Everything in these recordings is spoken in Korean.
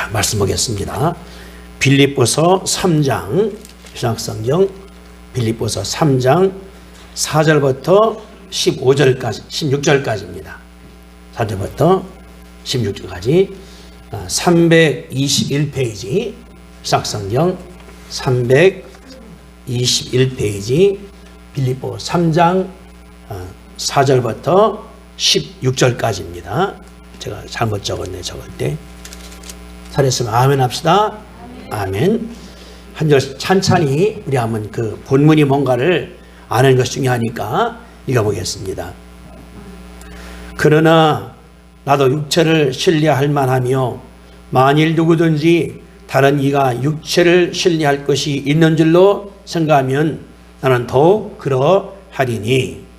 자, 말씀 보겠습니다. 빌립보서 3장, 신약성경 빌립보서 3장 4절부터 15절까지, 16절까지입니다. 4절부터 16절까지 321페이지, 신약성경 321페이지, 빌립보 3장 4절부터 16절까지입니다. 제가 잘못 적었네, 적을 때. 잘했으면 아멘 합시다. 아멘. 한 절 찬찬히 우리 한번 그 본문이 뭔가를 아는 것이 중요하니까 읽어보겠습니다. 그러나 나도 육체를 신뢰할 만하며 만일 누구든지 다른 이가 육체를 신뢰할 것이 있는 줄로 생각하면 나는 더욱 그러하리니.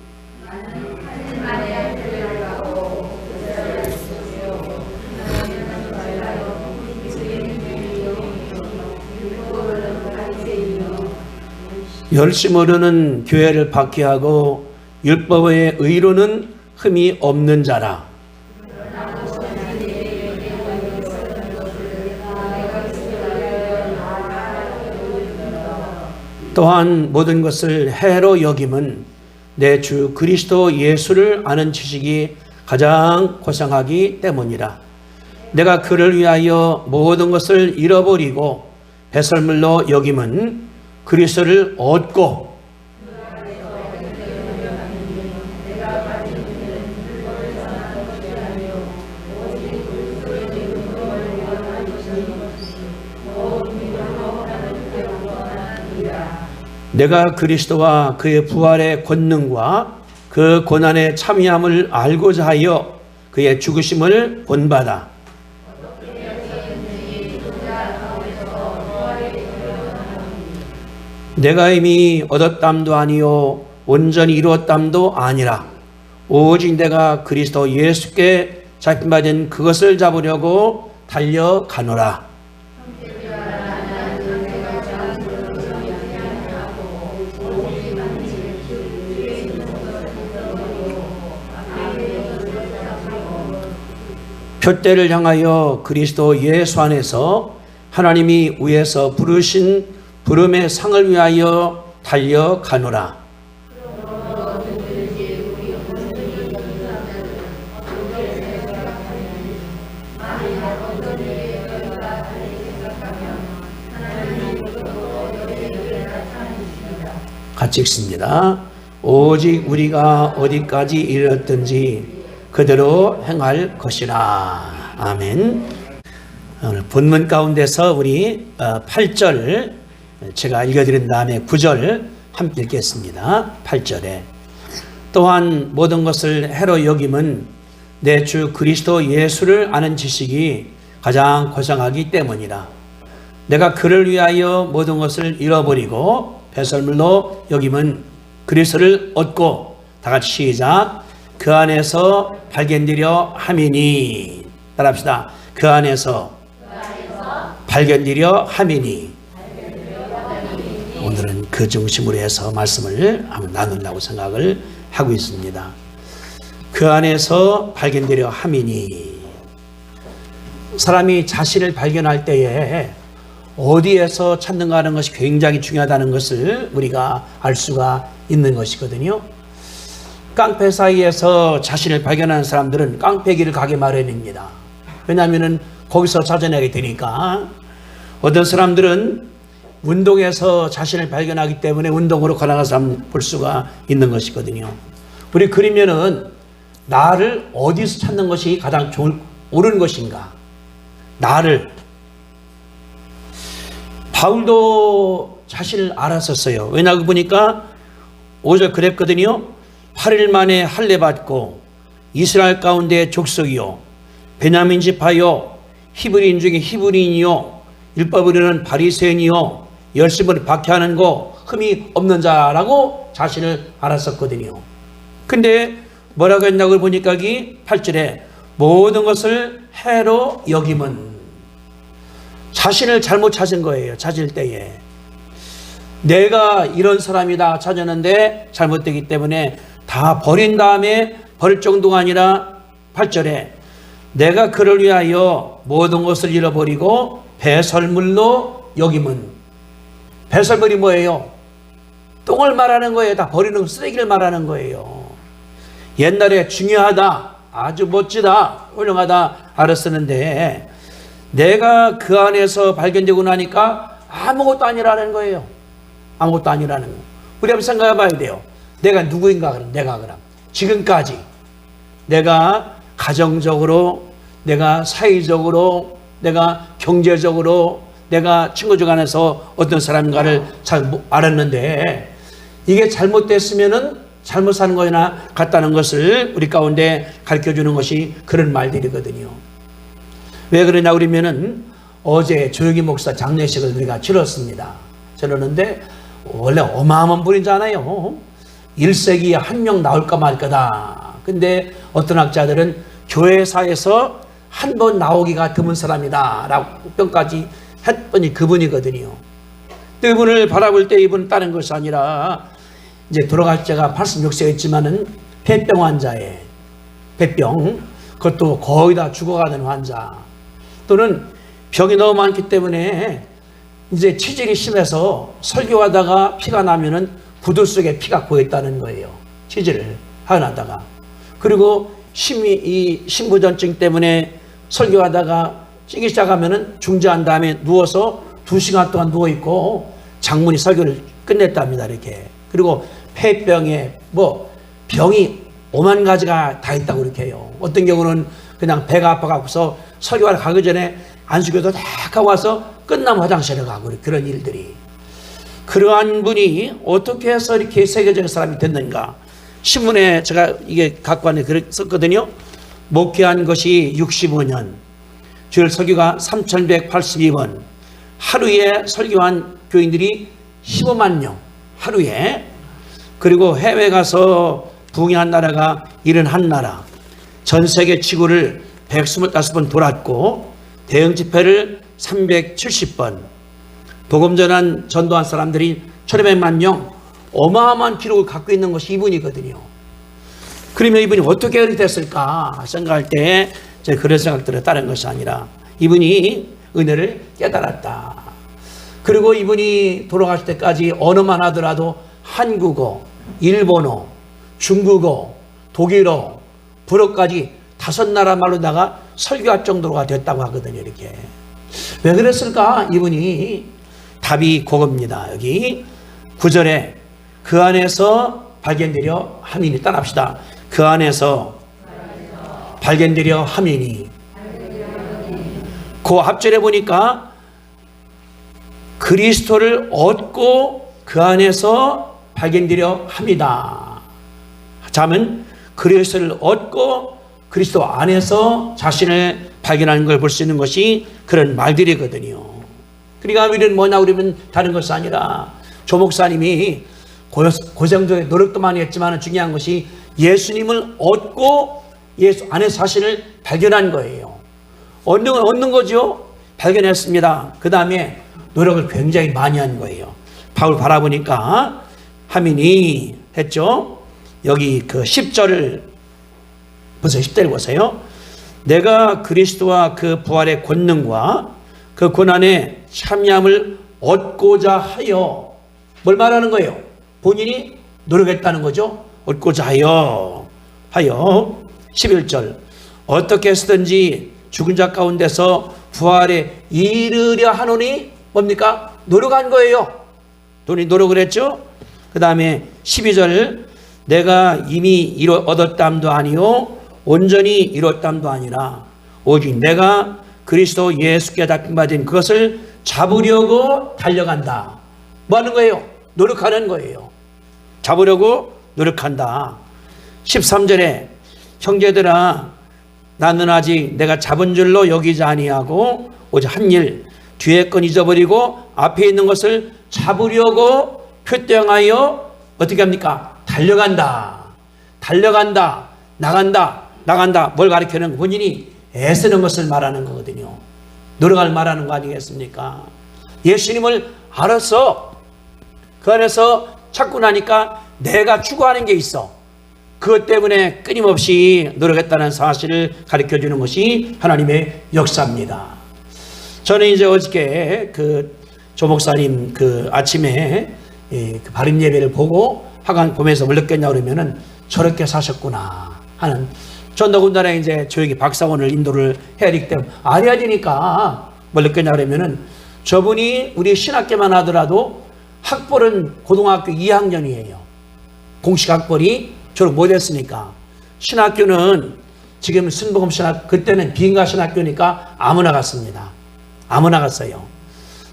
열심으로는 교회를 박해하고 율법의 의로는 흠이 없는 자라. 또한 모든 것을 해로 여김은 내 주 그리스도 예수를 아는 지식이 가장 고상하기 때문이라. 내가 그를 위하여 모든 것을 잃어버리고 배설물로 여김은 그리스도를 얻고 내가 그리스도와 그의 부활의 권능과 그 고난의 참여함을 알고자 하여 그의 죽으심을 본받아 내가 이미 얻었담도 아니요 온전히 이루었담도 아니라 오직 내가 그리스도 예수께 잡힌받은 그것을 잡으려고 달려가노라. 표대를 향하여 그리스도 예수 안에서 하나님이 위에서 부르신 부름의 상을 위하여 달려가노라. 같이 읽습니다. 오직 우리가 어디까지 이르렀든지 그대로 행할 것이라. 아멘. 오늘 본문 가운데서 우리 8절 제가 읽어드린 다음에 9절 함께 읽겠습니다. 8절에 또한 모든 것을 해로 여김은 내 주 그리스도 예수를 아는 지식이 가장 고상하기 때문이라. 내가 그를 위하여 모든 것을 잃어버리고 배설물로 여김은 그리스도를 얻고, 다 같이 시작. 그 안에서 발견되려 함이니. 따라합시다. 그 안에서 발견되려 함이니. 오늘은 그 중심으로 해서 말씀을 한번 나누려고 생각을 하고 있습니다. 그 안에서 발견되려 함이니. 사람이 자신을 발견할 때에 어디에서 찾는가 하는 것이 굉장히 중요하다는 것을 우리가 알 수가 있는 것이거든요. 깡패 사이에서 자신을 발견하는 사람들은 깡패길을 가게 마련입니다. 왜냐하면 거기서 찾아내게 되니까. 어떤 사람들은 운동에서 자신을 발견하기 때문에 운동으로 걸어가서 볼 수가 있는 것이거든요. 우리 그러면은 나를 어디서 찾는 것이 가장 옳은 것인가? 나를. 바울도 자신을 알았었어요. 왜냐고 보니까 5절 그랬거든요. 8일 만에 할례 받고 이스라엘 가운데 족속이요 베냐민 지파요 히브리인 중에 히브리인이요 율법으로는 바리새인이요 열심을 박해하는 거 흠이 없는 자라고 자신을 알았었거든요. 근데 뭐라고 했냐고 보니까 여기 8절에 모든 것을 해로 여김은, 자신을 잘못 찾은 거예요. 찾을 때에 내가 이런 사람이다 찾았는데 잘못되기 때문에 다 버린 다음에 버릴 정도가 아니라 8절에 내가 그를 위하여 모든 것을 잃어버리고 배설물로 여김은, 배설물이 뭐예요? 똥을 말하는 거예요. 다 버리는 쓰레기를 말하는 거예요. 옛날에 중요하다, 아주 멋지다, 훌륭하다 알았었는데 내가 그 안에서 발견되고 나니까 아무것도 아니라는 거예요. 아무것도 아니라는 거. 우리 한번 생각해 봐야 돼요. 내가 누구인가 그럼, 내가 그럼 지금까지 내가 가정적으로, 내가 사회적으로, 내가 경제적으로, 내가 친구들 안에서 어떤 사람인가를 잘 알았는데 이게 잘못됐으면은 잘못 사는 거나 같다는 것을 우리 가운데 가르쳐 주는 것이 그런 말들이거든요. 왜 그러냐 그러면은 어제 조영기 목사 장례식을 우리가 치렀습니다. 치렀는데 원래 어마어마한 분이잖아요. 1세기에 한 명 나올까 말 거다. 근데 어떤 학자들은 교회사에서 한 번 나오기가 드문 사람이다 라고 평가까지 했더니 그분이거든요. 그분을 바라볼 때 이분은 다른 것이 아니라 이제 돌아갈 때가 86세였지만은 폐병 환자에, 폐병, 그것도 거의 다 죽어가는 환자, 또는 병이 너무 많기 때문에 이제 체질이 심해서 설교하다가 피가 나면은 구두 속에 피가 고였다는 거예요. 체질을 하나다가. 그리고 이 신부전증 때문에 설교하다가 찌기 시작하면은 중지한 다음에 누워서 2시간 동안 누워있고 장문이 설교를 끝냈답니다. 이렇게. 그리고 폐병에 병이 5만 가지가 다 있다고 그렇게 해요. 어떤 경우는 그냥 배가 아파갖고서 설교하러 가기 전에 안수교도 다 하고 와서 끝나면 화장실에 가고 그런 일들이. 그러한 분이 어떻게 해서 이렇게 세계적인 사람이 됐는가. 신문에 제가 이게 갖고 왔는데 그랬었거든요. 목회한 것이 65년, 주일 설교가 3182번, 하루에 설교한 교인들이 15만 명, 하루에. 그리고 해외 가서 부흥한 나라가 71나라, 전 세계 지구를 125번 돌았고 대형 집회를 370번, 복음 전도한 사람들이 1200만 명, 어마어마한 기록을 갖고 있는 것이 이분이거든요. 그러면 이분이 어떻게 그렇게 됐을까 생각할 때 제가 그런 생각들을 다른 것이 아니라 이분이 은혜를 깨달았다. 그리고 이분이 돌아가실 때까지 언어만 하더라도 한국어, 일본어, 중국어, 독일어, 불어까지 5나라 말로다가 설교할 정도가 됐다고 하거든요. 이렇게. 왜 그랬을까? 이분이 답이 그겁니다. 여기 9절에 그 안에서 발견되려 함이니, 따라합시다. 그 안에서 발견되려 함이니. 그 앞절에 보니까 그리스도를 얻고 그 안에서 발견되려 합니다. 자면 그리스도를 얻고 그리스도 안에서 자신을 발견하는 걸 볼 수 있는 것이 그런 말들이거든요. 그러니까 우리는 뭐냐 그러면 다른 것이 아니라 조 목사님이 고생도 노력도 많이 했지만 중요한 것이 예수님을 얻고 예수 안에 자신을 발견한 거예요. 얻는 거죠. 발견했습니다. 그 다음에 노력을 굉장히 많이 한 거예요. 바울 바라보니까 하민이 했죠. 여기 그 10절을 보세요. 10절 보세요. 내가 그리스도와 그 부활의 권능과 그 고난의 참여함을 얻고자 하여, 뭘 말하는 거예요? 본인이 노력했다는 거죠. 얻고자 하여 11절 어떻게 해서든지 죽은 자 가운데서 부활에 이르려 하노니, 뭡니까? 노력한 거예요. 돈이 노력을 했죠. 그 다음에 12절 내가 이미 얻었담도 아니요 온전히 이뤘담도 아니라 오직 내가 그리스도 예수께 잡힌받은 그것을 잡으려고 달려간다. 뭐 하는 거예요? 노력하는 거예요. 잡으려고 노력한다. 13절에 형제들아 나는 아직 내가 잡은 줄로 여기지 아니하고 오직 한 일 뒤에 건 잊어버리고 앞에 있는 것을 잡으려고 표대하여 어떻게 합니까? 달려간다. 나간다. 뭘 가리키는 본인이 애쓰는 것을 말하는 거거든요. 노력을 말하는 거 아니겠습니까? 예수님을 알아서 그 안에서 찾고 나니까 내가 추구하는 게 있어. 그것 때문에 끊임없이 노력했다는 사실을 가르쳐주는 것이 하나님의 역사입니다. 저는 이제 어저께 그 조목사님 그 아침에 그 발인 예배를 보고 하강 보면서 뭘 느꼈냐 그러면은 저렇게 사셨구나 하는, 전더군다나 이제 저에게 박사원을 인도를 해야 되기 때문에 알아야 되니까 뭘 느꼈냐 그러면은 저분이 우리 신학교만 하더라도 학벌은 고등학교 2학년이에요. 공식 학벌이 졸업 못했으니까. 신학교는 지금 순복음 신학, 그때는 비인가 신학교니까 아무나 갔습니다. 아무나 갔어요.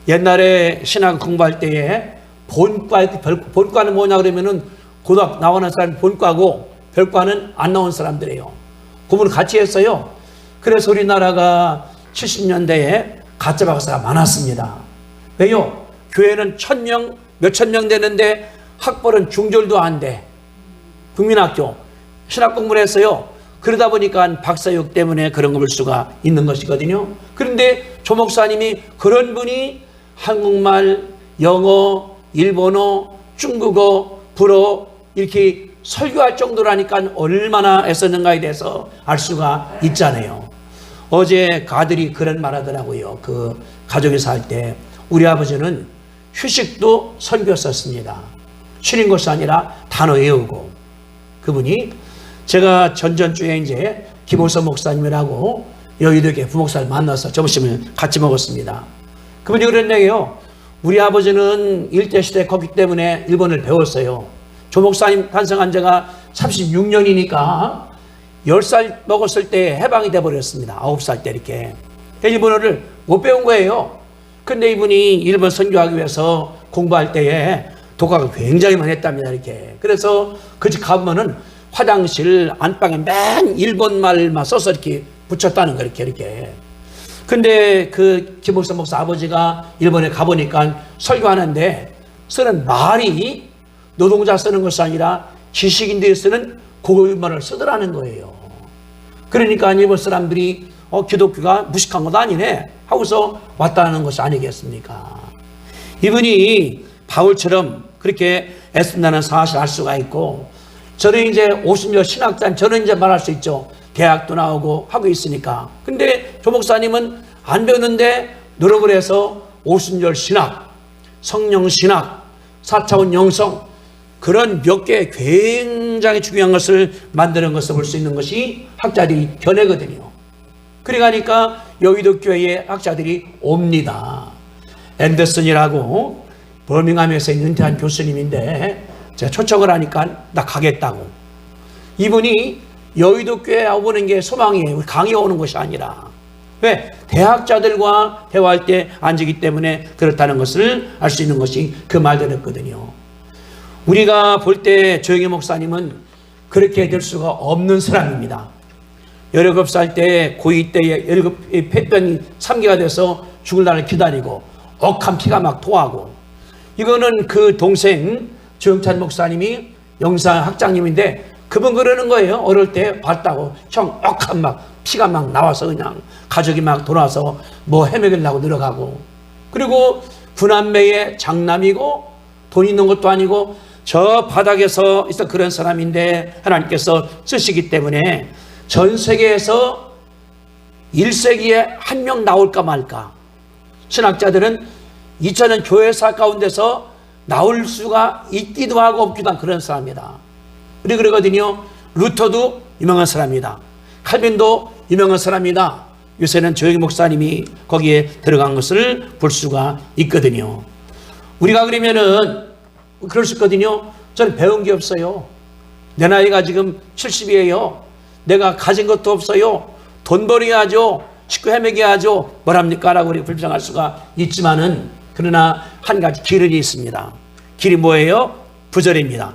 옛날에 신학 공부할 때에 본과는 뭐냐 그러면은 고등학교 나오는 사람이 본과고 별과는 안 나온 사람들이에요. 구분을 같이 했어요. 그래서 우리나라가 70년대에 가짜 박사가 많았습니다. 왜요? 교회는 1000명, 몇천 명 되는데 학벌은 중졸도 안 돼. 국민학교 신학 공부를 했어요. 그러다 보니까 박사육 때문에 그런 걸 볼 수가 있는 것이거든요. 그런데 조 목사님이 그런 분이 한국말, 영어, 일본어, 중국어, 불어 이렇게 설교할 정도라니까 얼마나 애썼는가에 대해서 알 수가 있잖아요. 어제 가들이 그런 말 하더라고요. 그 가족에서 할 때 우리 아버지는 휴식도 설교였었습니다. 쉬는 것이 아니라 단어 외우고. 그분이 제가 전전주에 이제 김호선 목사님이라고 여의도에 부목사를 만나서 점심을 같이 먹었습니다. 그분이 그런 얘기예요. 우리 아버지는 일제시대 컸기 때문에 일본을 배웠어요. 조 목사님 탄생한 지가 36년이니까 10살 먹었을 때 해방이 돼버렸습니다. 9살 때 이렇게. 일본어를 못 배운 거예요. 근데 이분이 일본 선교하기 위해서 공부할 때에 독학을 굉장히 많이 했답니다. 이렇게. 그래서 그 집 가보면은 화장실 안방에 맨 일본말만 써서 이렇게 붙였다는 거, 이렇게. 근데 그 김옥선 목사 아버지가 일본에 가보니까 설교하는데 쓰는 말이 노동자 쓰는 것이 아니라 지식인들이 쓰는 고급말을 쓰더라는 거예요. 그러니까 일본 사람들이 기독교가 무식한 것도 아니네 하고서 왔다는 것이 아니겠습니까? 이분이 바울처럼 그렇게 애쓴다는 사실을 알 수가 있고, 저는 이제 50년 신학자인 저는 이제 말할 수 있죠. 대학도 나오고 하고 있으니까. 근데 조 목사님은 안 배웠는데 노력을 해서 오순절 신학, 성령 신학, 4차원 영성 그런 몇 개 굉장히 중요한 것을 만드는 것을 볼 수 있는 것이 학자들이 견해거든요. 그러니까 여의도 교회에 학자들이 옵니다. 앤더슨이라고 버밍함에서 은퇴한 교수님인데 제가 초청을 하니까 나 가겠다고. 이분이 여의도 교회에 오는 게 소망이에요. 우리 강의가 오는 것이 아니라. 왜? 대학자들과 대화할 때 앉기 때문에 그렇다는 것을 알 수 있는 것이 그 말들이었거든요. 우리가 볼 때 조영희 목사님은 그렇게 될 수가 없는 사람입니다. 17살 때 고2 때에 폐병이 3기가 돼서 죽을 날을 기다리고 억한 피가 막 토하고, 이거는 그 동생 조영찬 목사님이 영상학장님인데 그분 그러는 거예요. 어릴 때 봤다고. 형 억한 막 피가 막 나와서 그냥 가족이 막 돌아서 뭐 헤매려고 늘어가고, 그리고 구남매의 장남이고 돈 있는 것도 아니고 저 바닥에서 있어 그런 사람인데 하나님께서 쓰시기 때문에 전 세계에서 1세기에 한 명 나올까 말까. 신학자들은 2000년 교회사 가운데서 나올 수가 있기도 하고 없기도 한 그런 사람이다. 우리 그러거든요. 루터도 유명한 사람이다. 칼빈도 유명한 사람이다. 요새는 조영희 목사님이 거기에 들어간 것을 볼 수가 있거든요. 우리가 그러면은 그럴 수 있거든요. 저는 배운 게 없어요. 내 나이가 지금 70이에요. 내가 가진 것도 없어요. 돈 벌어야죠. 식구 헤매겨야죠. 뭐랍니까? 라고 우리 불평할 수가 있지만은, 그러나 한 가지 길이 있습니다. 길이 뭐예요? 9절입니다.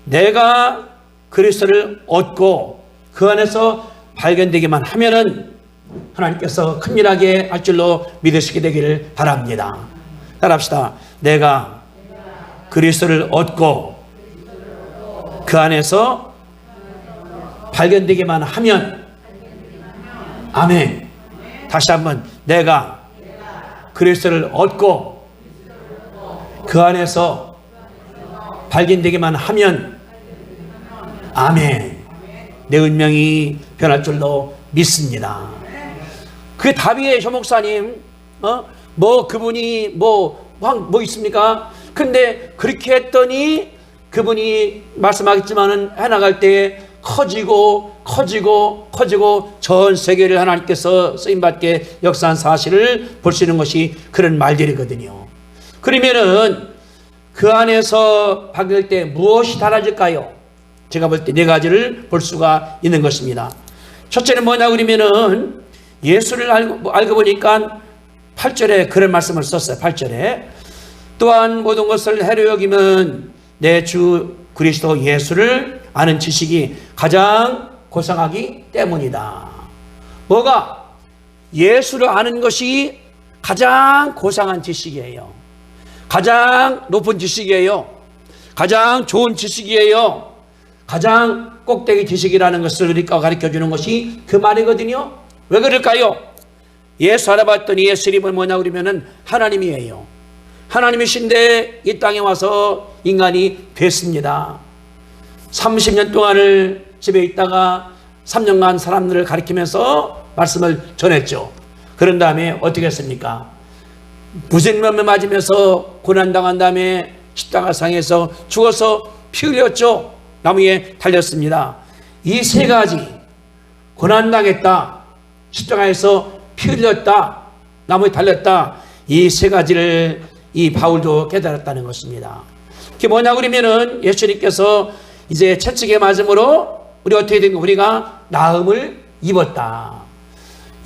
내가 그리스도를 얻고 그 안에서 발견되기만 하면은 하나님께서 큰일하게 할 줄로 믿으시게 되기를 바랍니다. 따라합시다. 내가 그리스도를 얻고 그 안에서 발견되기만 하면. 아멘. 다시 한번. 내가 그리스도를 얻고 그 안에서 발견되기만 하면. 아멘. 내 운명이 변할 줄로 믿습니다. 그 답이에요, 조 목사님. 뭐 그분이 뭐 있습니까? 근데 그렇게 했더니 그분이 말씀하겠지만은 해나갈 때 커지고 전 세계를 하나님께서 쓰임받게 역사한 사실을 볼 수 있는 것이 그런 말들이거든요. 그러면은 그 안에서 바뀔 때 무엇이 달라질까요? 제가 볼 때 네 가지를 볼 수가 있는 것입니다. 첫째는 뭐냐 그러면은 예수를 알고 보니까 8절에 그런 말씀을 썼어요. 8절에 또한 모든 것을 해로 여기면 내 주 그리스도 예수를 아는 지식이 가장 고상하기 때문이다. 뭐가? 예수를 아는 것이 가장 고상한 지식이에요. 가장 높은 지식이에요. 가장 좋은 지식이에요. 가장 꼭대기 지식이라는 것을 우리가 가르쳐주는 것이 그 말이거든요. 왜 그럴까요? 예수 알아봤더니 예수 이름은 뭐냐 그러면은 하나님이에요. 하나님이신데 이 땅에 와서 인간이 됐습니다. 30년 동안을 집에 있다가 3년간 사람들을 가리키면서 말씀을 전했죠. 그런 다음에 어떻게 했습니까? 무생명을 맞으면서 고난당한 다음에 십자가상에서 죽어서 피 흘렸죠. 나무에 달렸습니다. 이 세 가지, 고난당했다, 십자가에서 피 흘렸다, 나무에 달렸다, 이 세 가지를 이 바울도 깨달았다는 것입니다. 그게 뭐냐 그러면은 예수님께서 이제 채찍에 맞음으로 우리 어떻게 된 거? 우리가 나음을 입었다.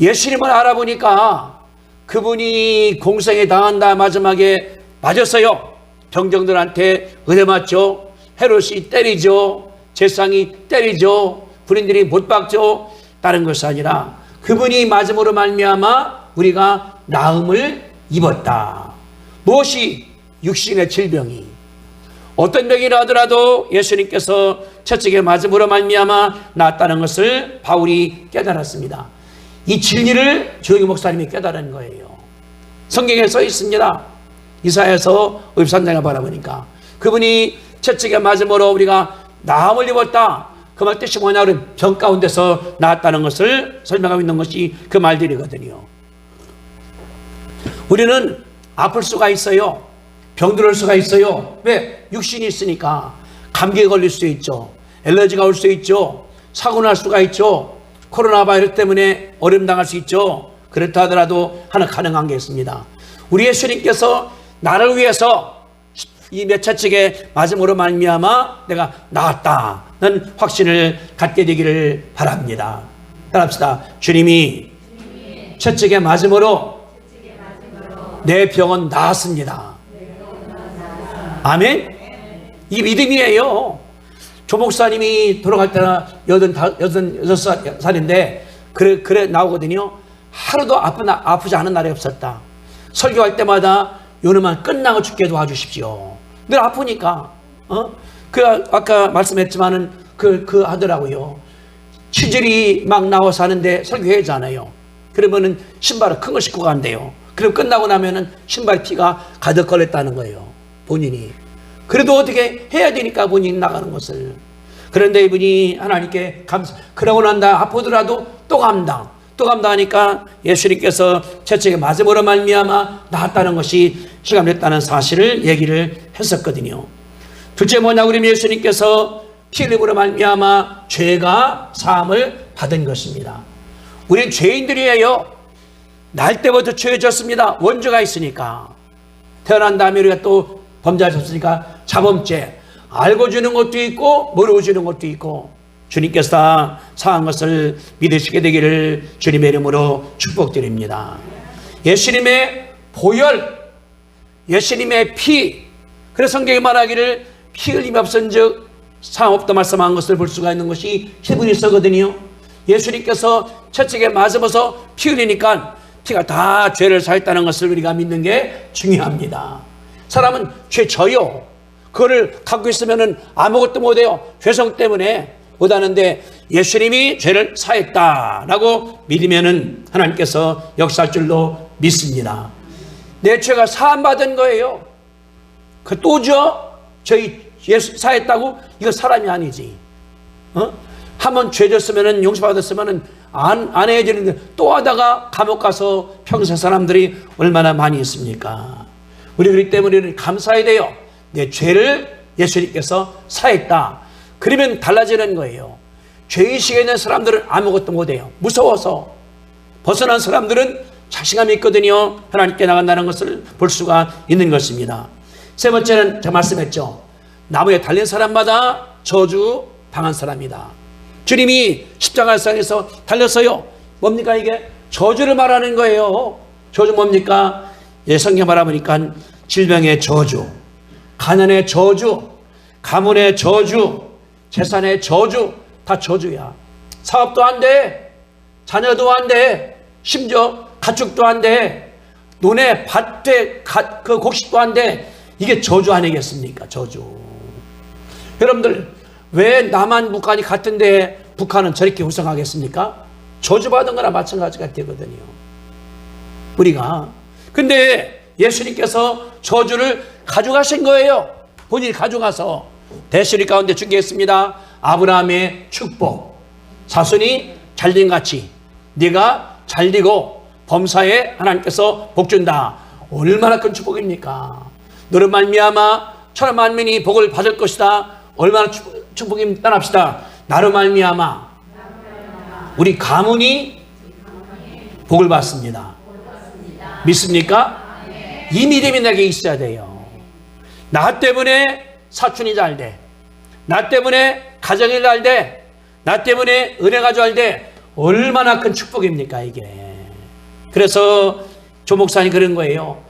예수님을 알아보니까 그분이 공생에 당한다 마지막에 맞았어요. 병정들한테 은혜 맞죠. 헤롯이 때리죠. 제상이 때리죠. 군인들이 못 박죠. 다른 것이 아니라 그분이 맞음으로 말미암아 우리가 나음을 입었다. 무엇이? 육신의 질병이 어떤 병이라 하더라도 예수님께서 채찍에 맞음으로 말미암아 낫다는 것을 바울이 깨달았습니다. 이 진리를 조용히 목사님이 깨달은 거예요. 성경에 써 있습니다. 이사야서 53장을 바라보니까 그분이 채찍에 맞음으로 우리가 나음을 입었다. 그 말 뜻이 뭐냐 그러면 병 가운데서 나았다는 것을 설명하고 있는 것이 그 말들이거든요. 우리는 아플 수가 있어요. 병들을 수가 있어요. 왜? 육신이 있으니까. 감기에 걸릴 수 있죠. 엘러지가 올 수 있죠. 사고 날 수가 있죠. 코로나 바이러스 때문에 어려움 당할 수 있죠. 그렇다 하더라도 하나 가능한 게 있습니다. 우리 예수님께서 나를 위해서 이 채찍에 맞음으로 말미암아 내가 나았다는 확신을 갖게 되기를 바랍니다. 따라합시다. 주님이 채찍에 맞음으로 내 병은 나았습니다. 아멘? 이 믿음이에요. 조 목사님이 돌아갈 때나 86살인데 그래 나오거든요. 하루도 아프지 않은 날이 없었다. 설교할 때마다 요놈만 끝나고 죽게 도와주십시오. 늘 아프니까. 아까 말씀했지만은 그 하더라고요. 치질이 막 나와서 하는데 설교해야잖아요. 그러면은 신발을 큰 거 신고 간대요. 그럼 끝나고 나면은 신발 피가 가득 걸렸다는 거예요. 본인이. 그래도 어떻게 해야 되니까 본인이 나가는 것을. 그런데 이분이 하나님께 그러고 난다 아프더라도 또 감당하니까 예수님께서 채찍에 맞음으로 말미암아 나았다는 것이 실감됐다는 사실을 얘기를 했었거든요. 둘째 뭐냐 그러면 예수님께서 피 흘림으로 말미암아 죄가 사함을 받은 것입니다. 우리는 죄인들이에요. 날 때부터 죄 졌습니다. 원죄가 있으니까. 태어난 다음에 우리가 또 범죄하셨으니까 자범죄. 알고 주는 것도 있고 모르고 주는 것도 있고 주님께서 다 사한 것을 믿으시게 되기를 주님의 이름으로 축복드립니다. 예수님의 보혈, 예수님의 피. 그래서 성경이 말하기를 피 흘림 없은즉 상 없다 말씀한 것을 볼 수가 있는 것이 히브리서거든요. 예수님께서 채찍에 맞으면서 피 흘리니까 피가 다 죄를 사했다는 것을 우리가 믿는 게 중요합니다. 사람은 죄 져요. 그거를 갖고 있으면 아무것도 못해요. 죄성 때문에 못하는데 예수님이 죄를 사했다라고 믿으면 하나님께서 역사할 줄로 믿습니다. 내 죄가 사함받은 거예요. 그 또죠? 저희 예수 사했다고? 이거 사람이 아니지. 한 번 죄 졌으면 용서받았으면 안 해야되는데 또 하다가 감옥 가서 평생 사람들이 얼마나 많이 있습니까? 우리 그렇기 때문에 우리는 감사해야 돼요. 내 죄를 예수님께서 사했다. 그러면 달라지는 거예요. 죄의식에 있는 사람들은 아무것도 못해요. 무서워서. 벗어난 사람들은 자신감이 있거든요. 하나님께 나간다는 것을 볼 수가 있는 것입니다. 세 번째는 제가 말씀했죠. 나무에 달린 사람마다 저주 당한 사람이다. 주님이 십자가상에서 달렸어요. 뭡니까 이게? 저주를 말하는 거예요. 저주 뭡니까? 예, 성경 말해보니까 질병의 저주, 가난의 저주, 가문의 저주, 재산의 저주, 다 저주야. 사업도 안 돼, 자녀도 안 돼, 심지어 가축도 안 돼, 논에 밭에 그 곡식도 안 돼. 이게 저주 아니겠습니까? 저주. 여러분들 왜 남한 북한이 같은데 북한은 저렇게 우승하겠습니까? 저주받은 거나 마찬가지가 되거든요. 우리가. 근데 예수님께서 저주를 가져가신 거예요. 본인이 가져가서 대신리 가운데 중개했습니다. 아브라함의 축복. 자손이 잘된같이 네가 잘되고 범사에 하나님께서 복준다. 얼마나 큰 축복입니까? 너로 말미암아 천하 만민이 복을 받을 것이다. 얼마나 축복이 떠납시다. 나로 말미암아 우리 가문이 복을 받습니다. 믿습니까? 이 믿음이 내게 있어야 돼요. 나 때문에 사촌이 잘 돼. 나 때문에 가정이 잘 돼. 나 때문에 은혜가 잘 돼. 얼마나 큰 축복입니까 이게. 그래서 조 목사님 그런 거예요.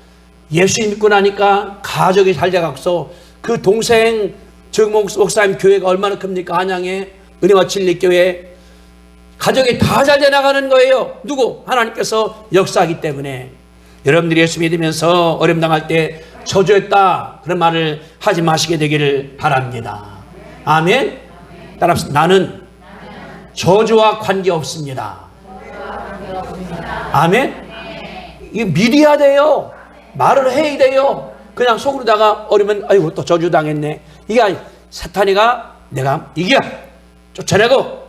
예수 믿고 나니까 가족이 잘 돼갖고 그 동생 조 목사님 교회가 얼마나 큽니까? 한양에 은혜와 진리교회 가족이 다 잘 돼 나가는 거예요. 누구? 하나님께서 역사하기 때문에. 여러분들이 예수 믿으면서 어려움 당할 때 저주했다 그런 말을 하지 마시게 되기를 바랍니다. 아멘. 따라서 나는 저주와 관계없습니다. 아멘. 이거 믿어야 돼요. 말을 해야 돼요. 그냥 속으로다가 어려면 아이고 또 저주 당했네. 이게 사탄이가 내가 이겨 쫓아내고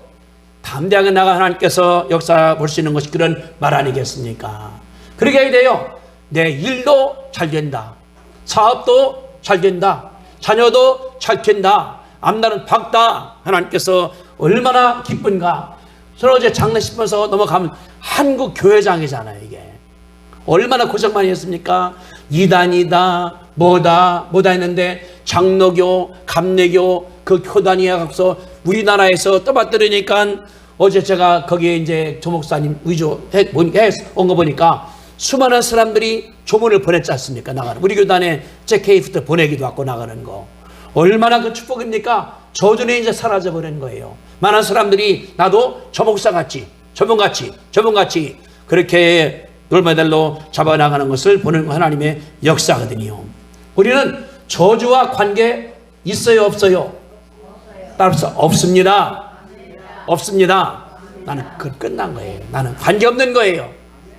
담대하게 나가 하나님께서 역사 볼 수 있는 것이 그런 말 아니겠습니까? 그렇게 해야 돼요. 내 일도 잘 된다. 사업도 잘 된다. 자녀도 잘 된다. 앞날은 밝다. 하나님께서 얼마나 기쁜가. 저는 어제 장례식 보면서 넘어가면 한국 교회장이잖아요. 이게 얼마나 고생 많이 했습니까? 이단이다 뭐다 했는데 장로교 감례교 그 교단이 해서 우리나라에서 떠받들으니까 어제 제가 거기에 이제 조 목사님 위조해 온 거 보니까 수많은 사람들이 조문을 보냈지 않습니까? 나가는 우리 교단에 JK부터 보내기도 하고 나가는 거 얼마나 그 축복입니까? 저주는 이제 사라져 버린 거예요. 많은 사람들이 나도 저 목사 같이 저분같이 그렇게 롤모델로 잡아나가는 것을 보는 하나님의 역사거든요. 우리는 저주와 관계 있어요 없어요? 따라서 없습니다. 없습니다. 나는 그 끝난 거예요. 나는 관계없는 거예요.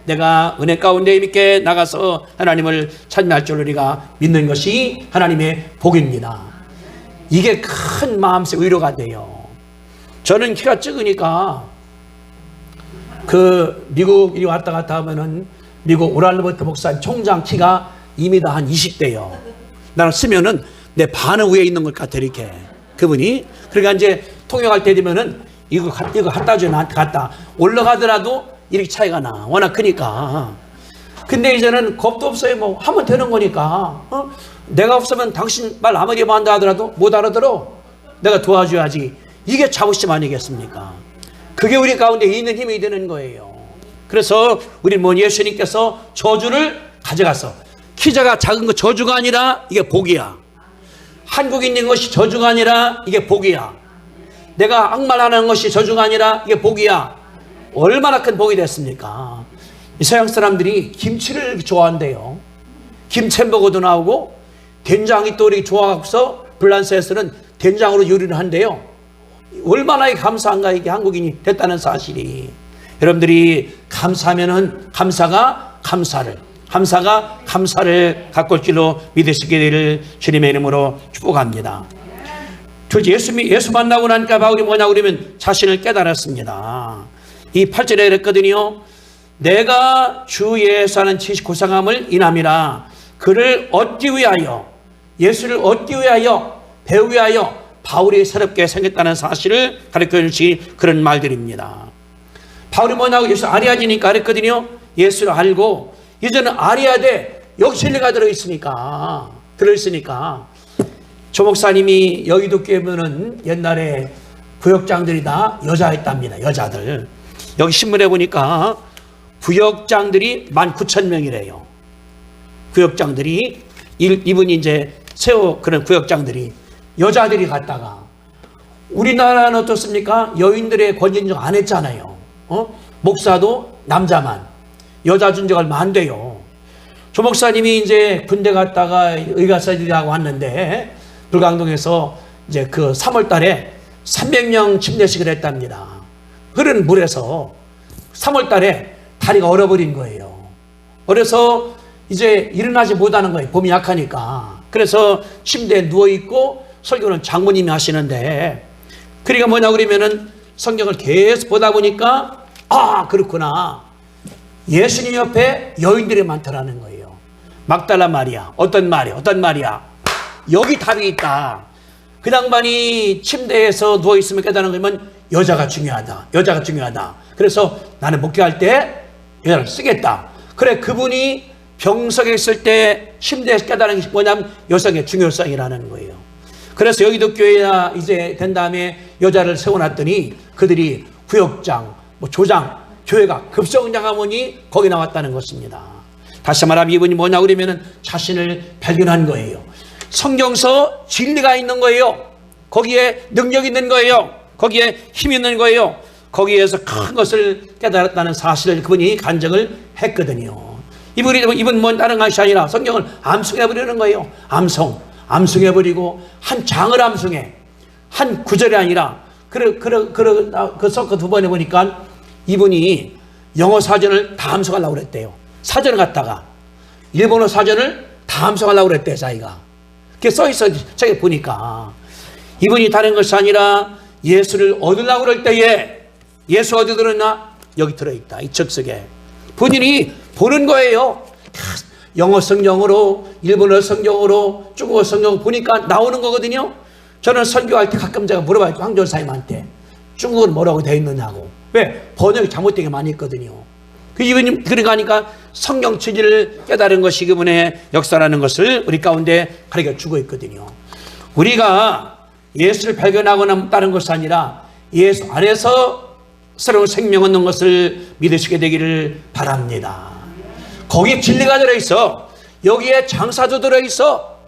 내가 은혜 가운데 있게 나가서 하나님을 찬미할 줄 우리가 믿는 것이 하나님의 복입니다. 이게 큰 마음속 위로가 돼요. 저는 키가 작으니까 그 미국 이리 왔다 갔다 하면은 미국 오랄로버트 목사님 총장 키가 2m 한 20대요. 나는 쓰면은 내 반은 위에 있는 것 같아 이렇게 그분이. 그러니까 이제 통역할 때 되면은 이거 갖다 줘 나한테 갖다 올라가더라도 이렇게 차이가 나. 워낙 크니까. 근데 이제는 겁도 없어요. 뭐 하면 되는 거니까. 내가 없으면 당신 말 아무리 한다 하더라도 못 알아들어. 내가 도와줘야지. 이게 자부심 아니겠습니까? 그게 우리 가운데 있는 힘이 되는 거예요. 그래서 우리 예수님께서 저주를 가져가서 키자가 작은 거 저주가 아니라 이게 복이야. 한국에 있는 것이 저주가 아니라 이게 복이야. 내가 악말하는 것이 저주가 아니라 이게 복이야. 얼마나 큰 복이 됐습니까? 이 서양 사람들이 김치를 좋아한대요. 김치 햄버거도 나오고 된장이 또 이렇게 좋아서 불란스에서는 된장으로 요리를 한대요. 얼마나 감사한가 이게 한국인이 됐다는 사실이. 여러분들이 감사하면은 감사가 감사를 갖고 올 줄로 믿으시게 되기를 주님의 이름으로 축복합니다. 예수 만나고 나니까 바울이 뭐냐 그러면 자신을 깨달았습니다. 이 8절에 그랬거든요. 내가 주 예수 하는 지식 고상함을 인함이라. 그를 얻기 위하여, 예수를 얻기 위하여, 배우기 위하여 바울이 새롭게 생겼다는 사실을 가르쳐 주신 그런 말들입니다. 바울이 뭐냐고 예수 알아야지니까 그랬거든요. 예수를 알고 이제는 알아야 돼. 여기 진리가 들어있으니까. 조 목사님이 여의도 교회는 옛날에 부역장들이 다 여자였답니다. 여자들. 여기 신문에 보니까 부역장들이 19,000명이래요. 부역장들이, 이분이 이제 세워 그런 부역장들이 여자들이 갔다가, 우리나라는 어떻습니까? 여인들의 권위 인정 안 했잖아요. 목사도 남자만, 여자 준적 얼마 안 돼요. 조 목사님이 이제 군대 갔다가 의가사들하고 왔는데, 불광동에서 이제 그 3월 달에 300명 침례식을 했답니다. 흐르는 물에서 3월 달에 다리가 얼어버린 거예요. 그래서 이제 일어나지 못하는 거예요. 몸이 약하니까. 그래서 침대에 누워있고 설교는 장모님이 하시는데, 그러니까 뭐냐 그러면은 성경을 계속 보다 보니까, 아, 그렇구나. 예수님 옆에 여인들이 많더라는 거예요. 막달라 마리아. 어떤 말이야? 여기 답이 있다. 그 양반이 침대에서 누워있으면 깨달은 거면 여자가 중요하다. 그래서 나는 목회할 때 여자를 쓰겠다. 그래, 그분이 병석에 있을 때 침대에서 깨달은 게 뭐냐면 여성의 중요성이라는 거예요. 그래서 여의도 교회가 이제 된 다음에 여자를 세워놨더니 그들이 구역장, 조장, 교회가 급성장하더니 거기 나왔다는 것입니다. 다시 말하면 이분이 뭐냐 그러면은 자신을 발견한 거예요. 성경서 진리가 있는 거예요. 거기에 능력이 있는 거예요. 거기에 힘이 있는 거예요. 거기에서 큰 것을 깨달았다는 사실을 그분이 간증을 했거든요. 이분 뭔 다른 것이 아니라 성경을 암송해버리는 거예요. 암송해버리고 한 장을 암송해. 한 구절이 아니라 그 두 번에 보니까 이분이 영어 사전을 다 암송하려고 그랬대요. 사전을 갖다가 일본어 사전을 다 암송하려고 그랬대요. 자기가. 그게 써있어. 저기 보니까 이분이 다른 것이 아니라 예수를 얻으려고 그럴 때에, 예수 어디 들었나? 여기 들어있다. 이 책 속에. 본인이 보는 거예요. 영어 성경으로, 일본어 성경으로, 중국어 성경 보니까 나오는 거거든요. 저는 설교할 때 가끔 제가 물어봐요. 황전사님한테 중국어는 뭐라고 되어 있느냐고. 왜? 번역이 잘못된 게 많이 있거든요. 이분이 그러니까 성경 진리를 깨달은 것이 그분의 역사라는 것을 우리 가운데 가르쳐 주고 있거든요. 우리가 예수를 발견하거나 다른 것이 아니라 예수 안에서 새로운 생명 얻는 것을 믿으시게 되기를 바랍니다. 거기에 진리가 들어있어. 여기에 장사도 들어있어.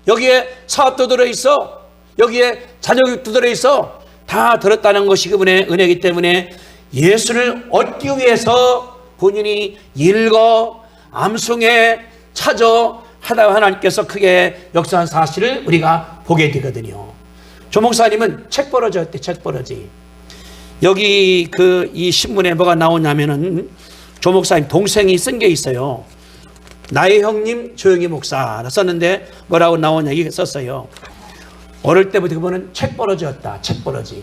여기에 사업도 들어있어. 여기에 자녀교육도 들어있어. 다 들었다는 것이 그분의 은혜이기 때문에 예수를 얻기 위해서 본인이 읽어, 암송해, 찾아 하다 하나님께서 크게 역사한 사실을 우리가 보게 되거든요. 조 목사님은 책벌어지였대. 책벌어지. 여기 이 신문에 뭐가 나오냐면은 조 목사님 동생이 쓴 게 있어요. 나의 형님 조영희 목사라 썼는데 뭐라고 나오냐 이게 썼어요. 어릴 때부터 그분은 책벌어지였다. 책벌어지.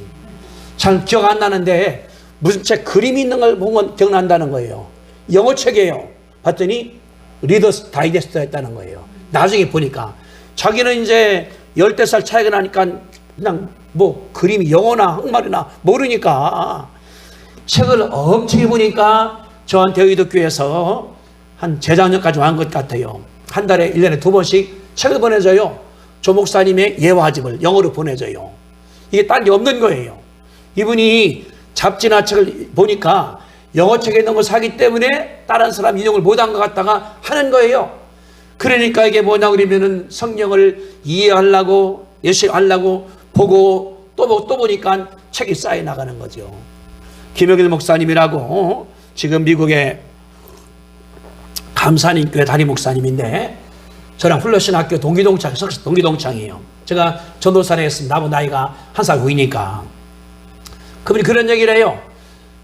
잘 기억 안 나는데 무슨 책 그림이 있는 걸 보면 기억난다는 거예요. 영어 책이에요. 봤더니 리더스 다이제스트였다는 거예요. 나중에 보니까 자기는 이제 10살 차이가 나니까 그냥 그림이 영어나 한국말이나 모르니까 책을 엄청 보니까 저한테 여의도 교회에서 한 재작년까지 온 것 같아요. 한 달에 1년에 2번씩 책을 보내줘요. 조 목사님의 예화집을 영어로 보내줘요. 이게 딴 게 없는 거예요. 이분이 잡지나 책을 보니까 영어 책에 있는 걸 사기 때문에 다른 사람 인용을 못한 것 같다가 하는 거예요. 그러니까 이게 뭐냐 그러면은 성경을 이해하려고 열심히 하려고 보고 또 보니까 책이 쌓여 나가는 거죠. 김영일 목사님이라고 지금 미국의 감사님 교회 담임 목사님인데 저랑 플러신학교 동기동창이에요. 제가 전도사를 했습니다. 나보다 나이가 한 살 후이니까. 그분이 그런 얘기를 해요.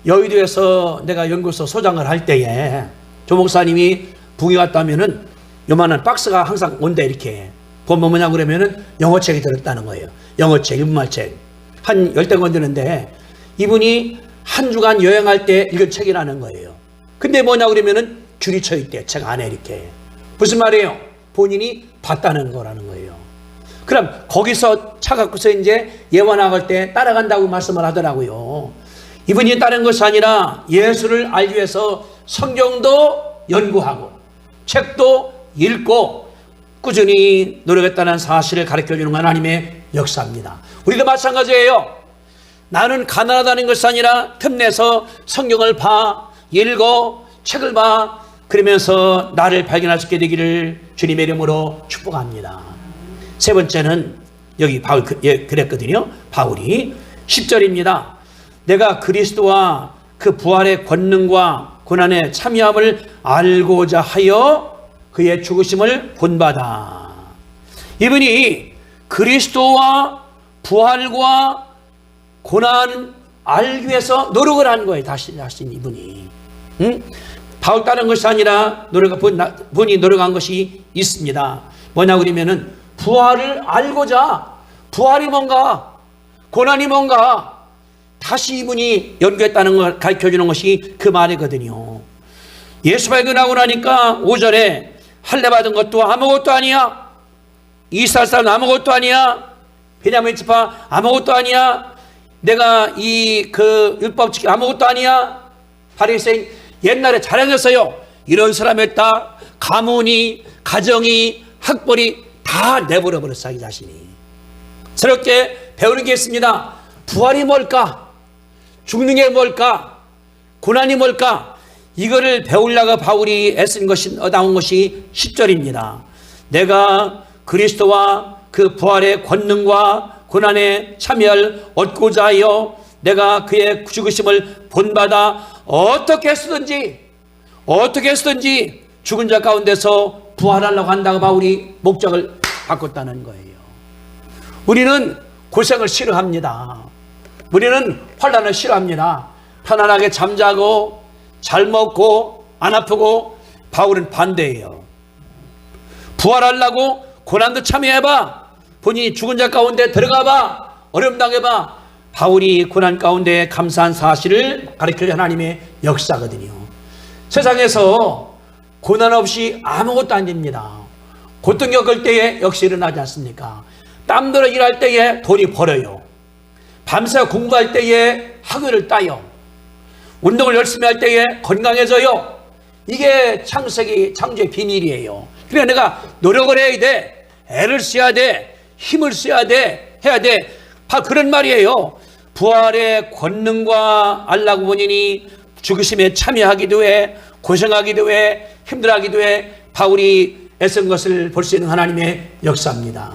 여의도에서 내가 연구소 소장을 할 때에 조 목사님이 북에 갔다면은 요만한 박스가 항상 온대. 이렇게 그건 뭐냐 그러면은 영어책이 들었다는 거예요. 영어책, 일본말책. 한 10권 건드는데 이분이 한 주간 여행할 때 읽은 책이라는 거예요. 근데 뭐냐 그러면은 줄이 쳐 있대. 책 안에 이렇게. 무슨 말이에요? 본인이 봤다는 거라는 거예요. 그럼 거기서 차 갖고서 이제 예화 나갈 때 따라간다고 말씀을 하더라고요. 이분이 다른 것이 아니라 예수를 알기 위해서 성경도 연구하고 책도 읽고 꾸준히 노력했다는 사실을 가르쳐주는 하나님의 역사입니다. 우리도 마찬가지예요. 나는 가난하다는 것이 아니라 틈내서 성경을 봐, 읽어, 책을 봐, 그러면서 나를 발견할 수 있게 되기를 주님의 이름으로 축복합니다. 세 번째는 여기 바울 그랬거든요. 바울이 10절입니다. 내가 그리스도와 그 부활의 권능과 고난의 참여함을 알고자 하여 그의 죽으심을 본받아. 이분이 그리스도와 부활과 고난 알기 위해서 노력을 한 거예요. 다시 이분이. 바울 다른 것이 아니라 본인이 노력한 것이 있습니다. 뭐냐 그러면은 부활을 알고자, 부활이 뭔가, 고난이 뭔가 다시 이분이 연구했다는 걸 가르쳐주는 것이 그 말이거든요. 예수 발견하고 나니까 5절에 할례 받은 것도 아무것도 아니야. 이스라엘 사람 아무것도 아니야. 베냐민 지파 아무것도 아니야. 내가 율법 지키 아무것도 아니야. 바리새인 옛날에 자랑했어요. 이런 사람이었다. 가문이, 가정이, 학벌이 다 내버려 버렸어, 자기 자신이. 새롭게 배우는 게 있습니다. 부활이 뭘까? 죽는 게 뭘까? 고난이 뭘까? 이거를 배우려고 바울이 애쓴 것이, 나온 것이 10절입니다. 내가 그리스도와 그 부활의 권능과 고난의 참여를 얻고자 하여 내가 그의 죽으심을 본받아 어떻게 쓰든지 죽은 자 가운데서 부활하려고 한다고 바울이 목적을 바꿨다는 거예요. 우리는 고생을 싫어합니다. 우리는 환난을 싫어합니다. 편안하게 잠자고 잘 먹고 안 아프고. 바울은 반대예요. 부활하려고 고난도 참여해봐. 본인이 죽은 자 가운데 들어가봐. 어려움 당해봐. 바울이 고난 가운데 감사한 사실을 가르쳐준 하나님의 역사거든요. 세상에서 고난 없이 아무것도 안 됩니다. 고통 겪을 때에 역시 일어나지 않습니까? 땀들어 일할 때에 돈이 벌어요. 밤새 공부할 때에 학위를 따요. 운동을 열심히 할 때에 건강해져요. 이게 창조의 비밀이에요. 그러니까 내가 노력을 해야 돼. 애를 써야 돼. 힘을 써야 돼. 해야 돼. 바로 그런 말이에요. 부활의 권능과 알라고 본인이 죽으심에 참여하기도 해. 고생하기도 해. 힘들어하기도 해. 바울이 애쓴 것을 볼 수 있는 하나님의 역사입니다.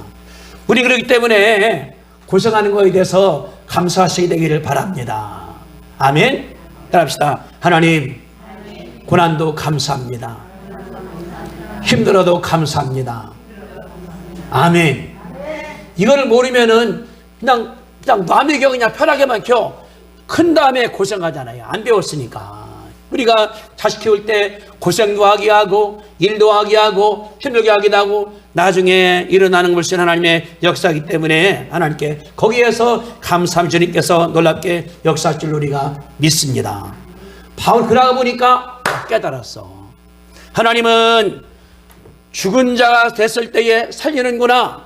우리 그렇기 때문에 고생하는 것에 대해서 감사하시게 되기를 바랍니다. 아멘. 따라합시다. 하나님, 고난도 감사합니다. 힘들어도 감사합니다. 아멘. 이거를 모르면은 그냥 남의 겨 그냥 편하게만 켜. 큰 다음에 고생하잖아요. 안 배웠으니까. 우리가 자식 키울 때 고생도 하게 하고 일도 하게 하고 힘들게 하기도 하고 나중에 일어나는 것이 하나님의 역사이기 때문에 하나님께 거기에서 감사함 주님께서 놀랍게 역사할 줄 우리가 믿습니다. 바울 그러다 보니까 깨달았어. 하나님은 죽은 자가 됐을 때에 살리는구나.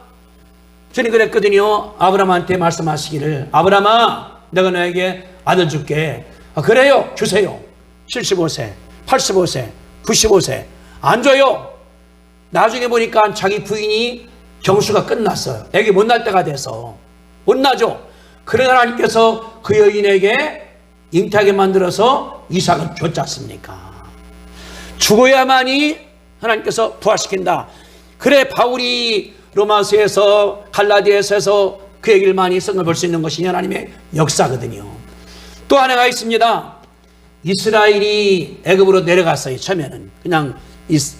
주님 그랬거든요. 아브라함한테 말씀하시기를, 아브라함아, 내가 너에게 아들 줄게. 그래요, 주세요. 75세, 85세, 95세 안 줘요. 나중에 보니까 자기 부인이 경수가 끝났어요. 애기 못 날 때가 돼서 못 나죠. 그러나 하나님께서 그 여인에게 잉태하게 만들어서 이삭을 줬지 않습니까? 죽어야만이 하나님께서 부활시킨다. 그래 바울이 로마서에서 갈라디아서에서 그 얘기를 많이 쓴 걸 볼 수 있는 것이 하나님의 역사거든요. 또 하나가 있습니다. 이스라엘이 애굽으로 내려갔어요. 처음에는 그냥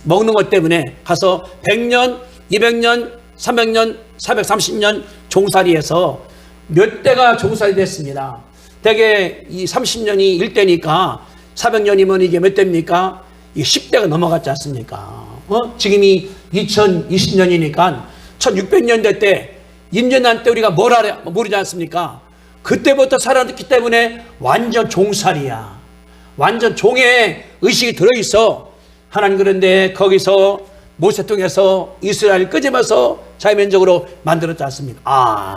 먹는 것 때문에 가서 100년, 200년, 300년, 430년 종살이해서 몇 대가 종살이 됐습니다. 대개 이 30년이 1대니까 400년이면 이게 몇 대입니까? 이게 10대가 넘어갔지 않습니까? 지금이 2020년이니까 1600년대 때 임진왜란 때 우리가 모르지 않습니까? 그때부터 살아났기 때문에 완전 종살이야. 완전 종의 의식이 들어있어. 하나님 그런데 거기서 모세 통해서 이스라엘 끄집어서 자유민족으로 만들었지 않습니까?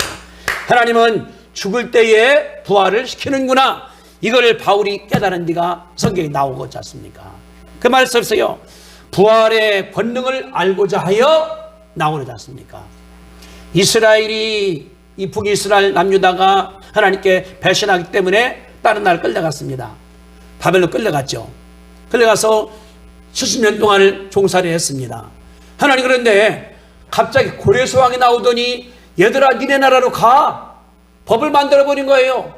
하나님은 죽을 때에 부활을 시키는구나. 이걸 바울이 깨달은 데가 성경에 나오고 있지 않습니까? 그 말씀에서요, 부활의 권능을 알고자 하여 나오지 않습니까? 이스라엘이 이 북이스라엘 남유다가 하나님께 배신하기 때문에 다른 나라를 끌려갔습니다. 바벨로 끌려갔죠. 끌려가서 70년 동안을 종살이 했습니다. 하나님 그런데 갑자기 고레스왕이 나오더니 얘들아 니네 나라로 가. 법을 만들어버린 거예요.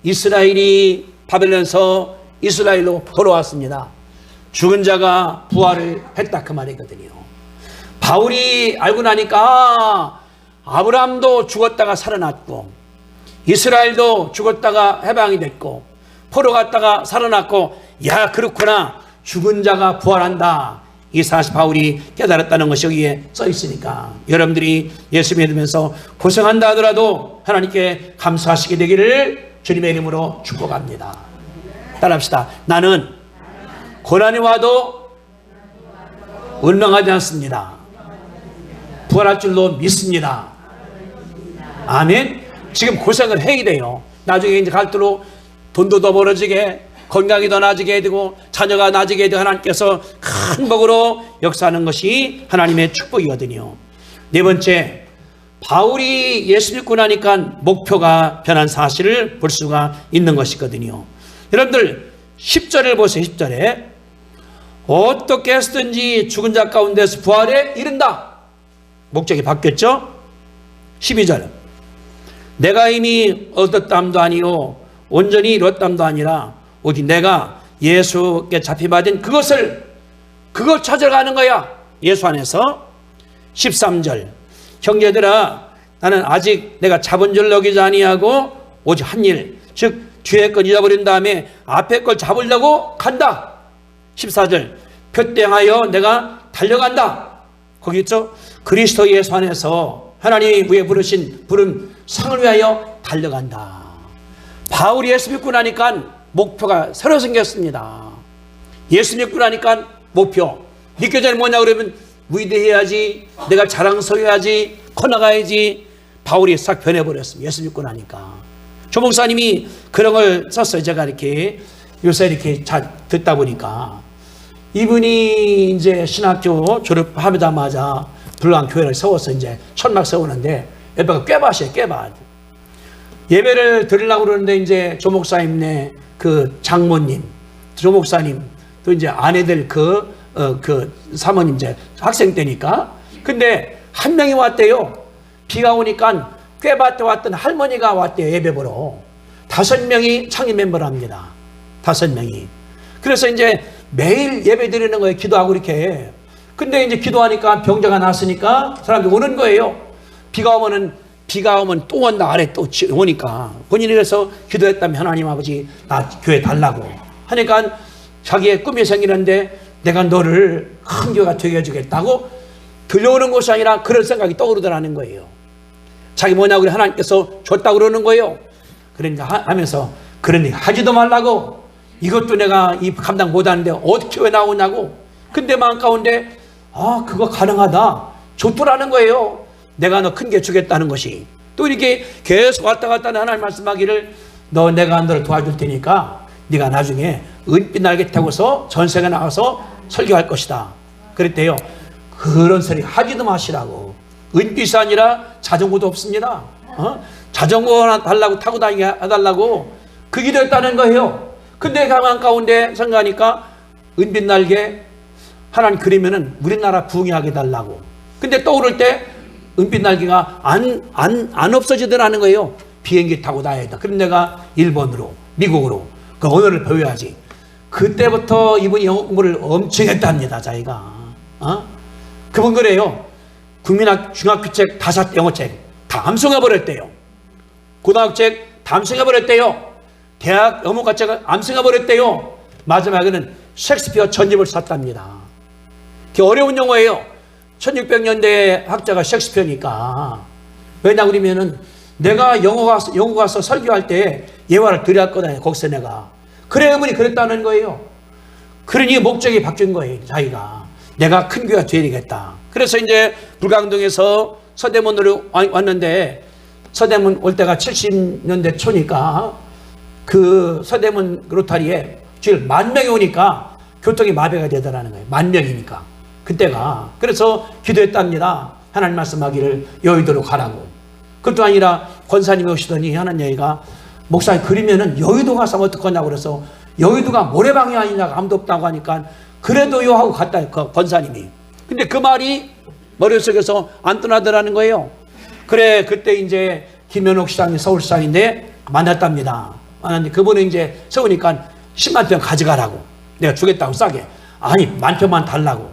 이스라엘이 바벨론에서 이스라엘로 걸어왔습니다. 죽은 자가 부활을 했다 그 말이거든요. 바울이 알고 나니까 아브라함도 죽었다가 살아났고 이스라엘도 죽었다가 해방이 됐고 포로 갔다가 살아났고 야 그렇구나 죽은 자가 부활한다. 이 사실 바울이 깨달았다는 것이 여기에 써 있으니까 여러분들이 예수 믿으면서 고생한다 하더라도 하나님께 감사하시게 되기를 주님의 이름으로 축복합니다. 따라합시다. 나는 고난이 와도 원망하지 않습니다. 부활할 줄로 믿습니다. 아멘. 지금 고생을 해야 돼요. 나중에 이제 갈수록 돈도 더 벌어지게 건강이 더 나아지게 되고 자녀가 나아지게 되고 하나님께서 큰 복으로 역사하는 것이 하나님의 축복이거든요. 네 번째, 바울이 예수 믿고 나니까 목표가 변한 사실을 볼 수가 있는 것이거든요. 여러분들 10절을 보세요. 10절에 어떻게 해서든지 죽은 자 가운데서 부활에 이른다. 목적이 바뀌었죠. 12절 내가 이미 얻었담도 아니요 온전히 이뤘담도 아니라 오직 내가 예수께 잡혀받은 그걸 찾아가는 거야. 예수 안에서. 13절 형제들아 나는 아직 내가 잡은 줄 여기지 아니하고 오직 한 일 즉 뒤에 걸 잊어버린 다음에 앞에 걸 잡으려고 간다. 14절 표대하여 내가 달려간다. 거기 있죠. 그리스도 예수 안에서 하나님이 위에 부른 상을 위하여 달려간다. 바울이 예수 믿고 나니까 목표가 새로 생겼습니다. 예수 믿고 나니까 목표. 믿기 전에 뭐냐 그러면 위대해야지, 내가 자랑스러워야지, 커나가야지. 바울이 싹 변해버렸습니다. 예수 믿고 나니까. 조 목사님이 그런 걸 썼어요. 제가 이렇게 요새 이렇게 잘 듣다 보니까 이분이 이제 신학교 졸업하자마자 불랑 교회를 세워서 이제 천막 세우는데 예배가 꾀밭이에요. 꾀밭. 예배를 드리려고 그러는데 이제 조 목사님네 그 장모님, 조 목사님 또 이제 아내들 그 사모님 이제 학생 때니까. 근데 한 명이 왔대요. 비가 오니까 꾀밭에 왔던 할머니가 왔대요. 예배 보러. 5명이 창립 멤버랍니다. 5명이. 그래서 이제 매일 예배 드리는 거예요. 기도하고 이렇게. 근데 이제 기도하니까 병자가 났으니까 사람들이 오는 거예요. 비가 오면 또 온다. 아래 또 오니까. 본인이 그래서 기도했다면 하나님 아버지 나 교회 달라고 하니까 자기의 꿈이 생기는데 내가 너를 큰 교회가 되게 해주겠다고 들려오는 것이 아니라 그런 생각이 떠오르더라는 거예요. 자기 뭐냐고 하나님께서 줬다고 그러는 거예요. 그러니까 하면서 그런 얘기 하지도 말라고. 이것도 내가 감당 못하는데 어떻게 왜 나오냐고. 근데 마음 가운데 그거 가능하다. 좋더라는 거예요. 내가 너 큰 게 주겠다는 것이. 또 이렇게 계속 왔다 갔다 하는 하나님 말씀하기를 내가 너를 도와줄 테니까 네가 나중에 은빛 날개 타고서 전세계 나가서 설교할 것이다. 그랬대요. 그런 소리 하지도 마시라고. 은빛이 아니라 자전거도 없습니다. 자전거 하나 달라고 타고 다니게 해달라고 그 기도했다는 거예요. 근데 가만 가운데 생각하니까 은빛 날개 하나님 그리면은 우리나라 부흥하게 달라고. 근데 떠오를 때 은빛 날개가 안 없어지더라는 거예요. 비행기 타고 다녀야 돼. 그럼 내가 일본으로, 미국으로 그 언어를 배워야지. 그때부터 이분이 영어 공부를 엄청 했답니다. 자기가. 그분 그래요. 중학교책 5 영어책 다 암송해버렸대요. 고등학교책 다 암송해버렸대요. 대학 영어과책을 암송해버렸대요. 마지막에는 셰익스피어 전집을 샀답니다. 그게 어려운 영어예요. 1600년대 학자가 셰익스피어니까. 왜냐 그러면은 내가 영국 가서 설교할 때 예화를 드렸거든요. 거기서 내가. 그래 어머니 그랬다는 거예요. 그러니 목적이 바뀐 거예요. 자기가. 내가 큰 교회가 돼야 되겠다. 그래서 이제 불광동에서 서대문으로 왔는데 서대문 올 때가 70년대 초니까 그 서대문 로타리에 주일 10,000명이 오니까 교통이 마비가 되더라는 거예요. 10,000명이니까. 그때가. 그래서 기도했답니다. 하나님 말씀하기를 여의도로 가라고. 그것도 아니라 권사님이 오시더니 하는 얘기가 목사님 그러면은 여의도 가서 어떡하냐고 그래서 여의도가 모래방이 아니냐고 아무도 없다고 하니까 그래도요 하고 갔다 그 권사님이. 근데 그 말이 머릿속에서 안 떠나더라는 거예요. 그래 그때 이제 김현옥 시장이 서울시장인데 만났답니다. 만났는데 그분은 이제 세우니까 10만 평 가져가라고. 내가 주겠다고 싸게. 아니 10,000평만 달라고.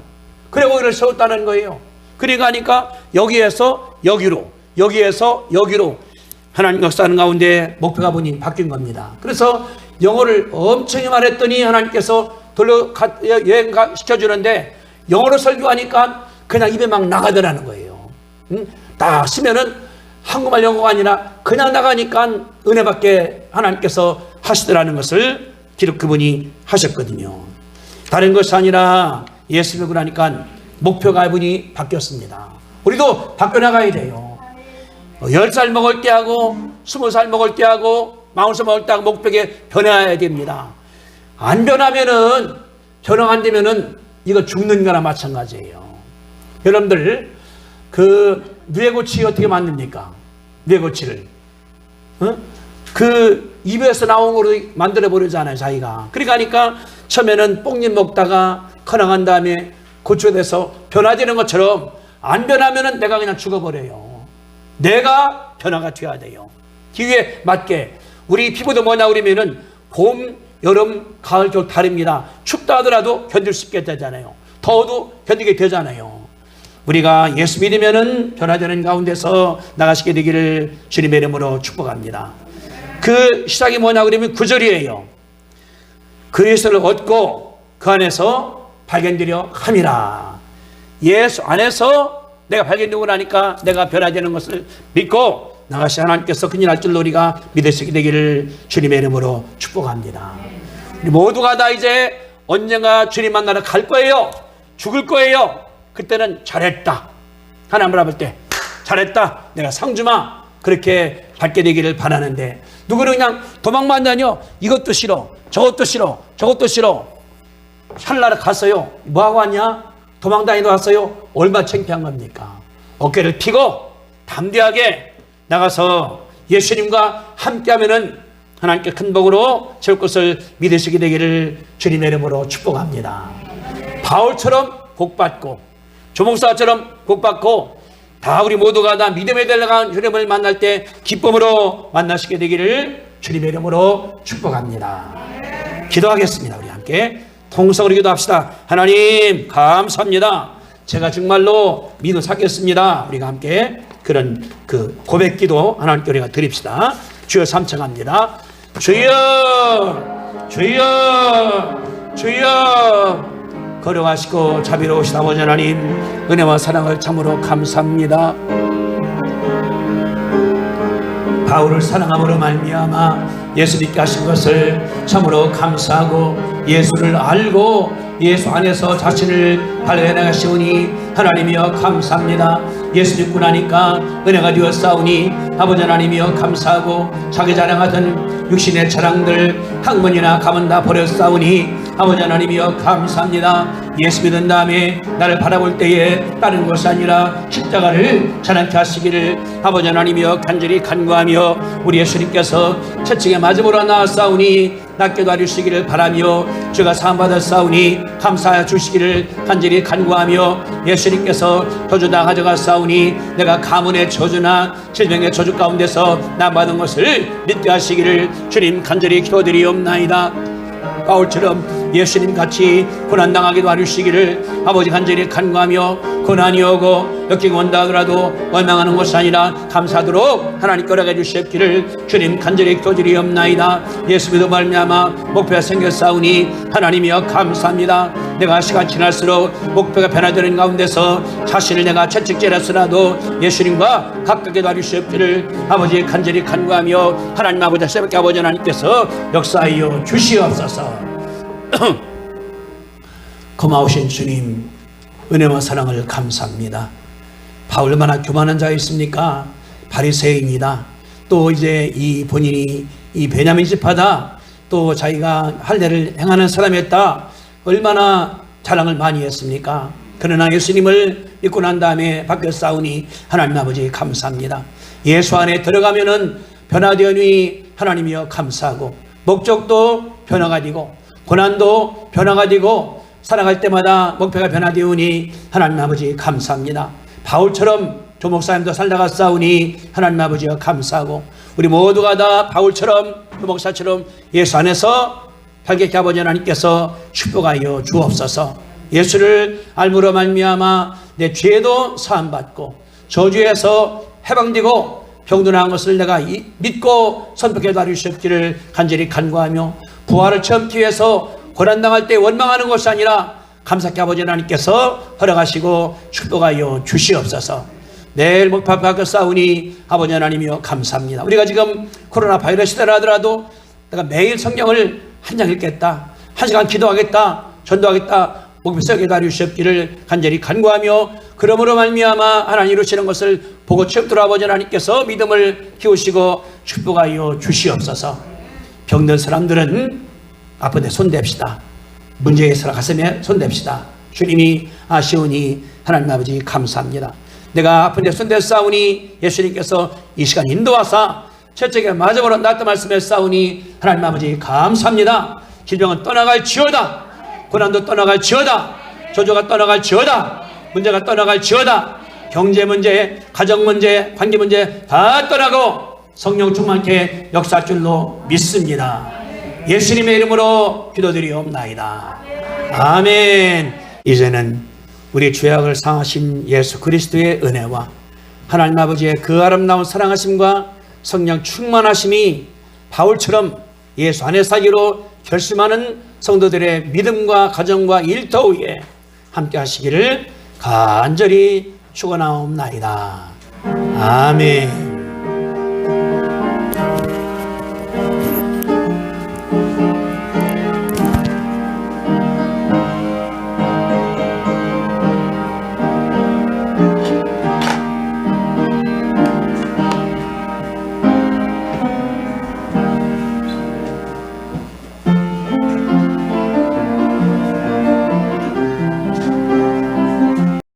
그래 오히려 세웠다는 거예요. 그러니까 하니까 여기에서 여기로 여기에서 여기로 하나님 역사하는 가운데 목표가 보니 바뀐 겁니다. 그래서 영어를 엄청 말했더니 하나님께서 여행 시켜주는데 영어로 설교하니까 그냥 입에 막 나가더라는 거예요. 딱 쓰면은 한국말 영어가 아니라 그냥 나가니까 은혜밖에 하나님께서 하시더라는 것을 기록 그분이 하셨거든요. 다른 것이 아니라 예수 믿고 나니까 목표가 이분이 바뀌었습니다. 우리도 바뀌어나가야 돼요. 10살 먹을 때 하고 20살 먹을 때 하고 40살 먹을 때 하고 목표가 변해야 됩니다. 안 변하면은 변화 안 되면은 이거 죽는 거나 마찬가지예요. 여러분들 그 뇌고치 어떻게 만듭니까? 뇌고치를 그 입에서 나온 거로 만들어 버리잖아요. 자기가. 그러니까 처음에는 뽕잎 먹다가 커나간 다음에 고추가 돼서 변화되는 것처럼 안 변하면은 내가 그냥 죽어버려요. 내가 변화가 되어야 돼요. 기후에 맞게. 우리 피부도 뭐냐 그러면은 봄, 여름, 가을, 겨울 다릅니다. 춥다 하더라도 견딜 수 있게 되잖아요. 더워도 견디게 되잖아요. 우리가 예수 믿으면은 변화되는 가운데서 나가시게 되기를 주님의 이름으로 축복합니다. 그 시작이 뭐냐 그러면 9절이에요. 그리스도를 얻고 그 안에서 발견되려 함이라. 예수 안에서 내가 발견되고 나니까 내가 변화되는 것을 믿고 나가시 하나님께서 큰일 날 줄로 우리가 믿을 수 있게 되기를 주님의 이름으로 축복합니다. 우리 모두가 다 이제 언젠가 주님 만나러 갈 거예요. 죽을 거예요. 그때는 잘했다. 하나님을 볼 때 잘했다. 내가 상 주마. 그렇게 받게 되기를 바라는데 누구는 그냥 도망만 다녀. 이것도 싫어. 저것도 싫어. 저것도 싫어. 찰나를 갔어요. 뭐하고 왔냐? 도망 다니러 왔어요. 얼마나 창피한 겁니까? 어깨를 펴고 담대하게 나가서 예수님과 함께하면은 하나님께 큰 복으로 채울 것을 믿으시게 되기를 주님의 이름으로 축복합니다. 바울처럼 복받고 조목사처럼 복받고 다 우리 모두가 다 믿음에 달려간 주님을 만날 때 기쁨으로 만나시게 되기를 주님의 이름으로 축복합니다. 기도하겠습니다. 우리 함께 통성으로 기도합시다. 하나님 감사합니다. 제가 정말로 믿음 찾겠습니다. 우리가 함께 그런 그 고백기도 하나님께 우리가 드립시다. 주여 삼청합니다. 주여 주여 주여. 거룩하시고 자비로우신 아버지 하나님 은혜와 사랑을 참으로 감사합니다. 바울을 사랑함으로 말미암아 예수님께 하신 것을 참으로 감사하고 예수를 알고 예수 안에서 자신을 발견하시오니 하나님이여 감사합니다. 예수 믿고 나니까 은혜가 되었사오니 아버지 하나님이여 감사하고 자기 자랑하던 육신의 자랑들 학문이나 가문 다 버렸사오니 아버지 하나님이여 감사합니다. 예수 믿은 다음에 나를 바라볼 때에 다른 것이 아니라 십자가를 자랑케 하시기를 아버지 하나님이여 간절히 간구하며 우리 예수님께서 채찍에 맞음으로 나왔사오니 낫게도 하시기를 바라며 죄가 사함받았사오니 감사하여 주시기를 간절히 간구하며 예수님께서 저주 다 가져갔사오니 내가 가문의 저주나 질병의 저주 가운데서 나 받은 것을 믿게 하시기를 주님 간절히 기도드리옵나이다. 바울처럼 예수님 같이 고난당하기도 하시기를 아버지 간절히 간구하며 고난이 오고 역경이 온다 하더라도 원망하는 것이 아니라 감사하도록 하나님께 허락해 주시옵기를 주님 간절히 기도드리옵나이다. 예수 믿어 말미암아 목표가 생겼사오니 하나님이여 감사합니다. 내가 시간 지날수록 목표가 변화되는 가운데서 자신을 내가 채찍질했으나도 예수님과 가깝게 놔주시옵기를 아버지 간절히 간구하며 하나님 아버지 새벽에 아버지 하나님께서 역사하여 주시옵소서. 고마우신 주님, 은혜와 사랑을 감사합니다. 바울 얼마나 교만한 자가 있습니까? 바리새인이다. 또 이제 이 본인이 이 베냐민 지파다. 또 자기가 할례를 행하는 사람이었다. 얼마나 자랑을 많이 했습니까? 그러나 예수님을 믿고 난 다음에 바뀌어 싸우니 하나님 아버지 감사합니다. 예수 안에 들어가면은 변화되니 하나님이여 감사하고, 목적도 변화가 되고 고난도 변화가 되고 살아갈 때마다 목표가 변화되오니 하나님 아버지 감사합니다. 바울처럼 조 목사님도 살다가 싸우니 하나님 아버지여 감사하고, 우리 모두가 다 바울처럼 조 목사처럼 예수 안에서 발견케 아버지 하나님께서 축복하여 주옵소서. 예수를 알므로 말미암아 내 죄도 사함받고 저주에서 해방되고 병도 나은 것을 내가 믿고 선포해 달으셨기를 간절히 간구하며, 부활을 체험하기 위해서 고난당할 때 원망하는 것이 아니라 감사케 아버지 하나님께서 허락하시고 축복하여 주시옵소서. 내일 목표 밖에 싸우니 아버지 하나님이여 감사합니다. 우리가 지금 코로나 바이러스 시대라 하더라도 내가 매일 성경을 한 장 읽겠다, 한 시간 기도하겠다, 전도하겠다, 목표 세우게 달으시옵기를 간절히 간구하며, 그러므로 말미암아 하나님 이루시는 것을 보고 체험토록 아버지 하나님께서 믿음을 키우시고 축복하여 주시옵소서. 병든 사람들은 아픈데 손댑시다. 문제에 있어 가슴에 손댑시다. 주님이 아시오니 하나님 아버지 감사합니다. 내가 아픈데 손대 싸우니 예수님께서 이 시간 인도하사 채찍에 맞아버려 낫다 말씀에 싸우니 하나님 아버지 감사합니다. 질병은 떠나갈지어다. 고난도 떠나갈지어다. 저주가 떠나갈지어다. 문제가 떠나갈지어다. 경제 문제, 가정 문제, 관계 문제 다 떠나고 성령 충만케 역사할 줄로 믿습니다. 예수님의 이름으로 기도드리옵나이다. 아멘. 이제는 우리 죄악을 상하신 예수 그리스도의 은혜와 하나님 아버지의 그 아름다운 사랑하심과 성령 충만하심이 바울처럼 예수 안에 살기로 결심하는 성도들의 믿음과 가정과 일터 위에 함께 하시기를 간절히 축원하옵나이다. 아멘.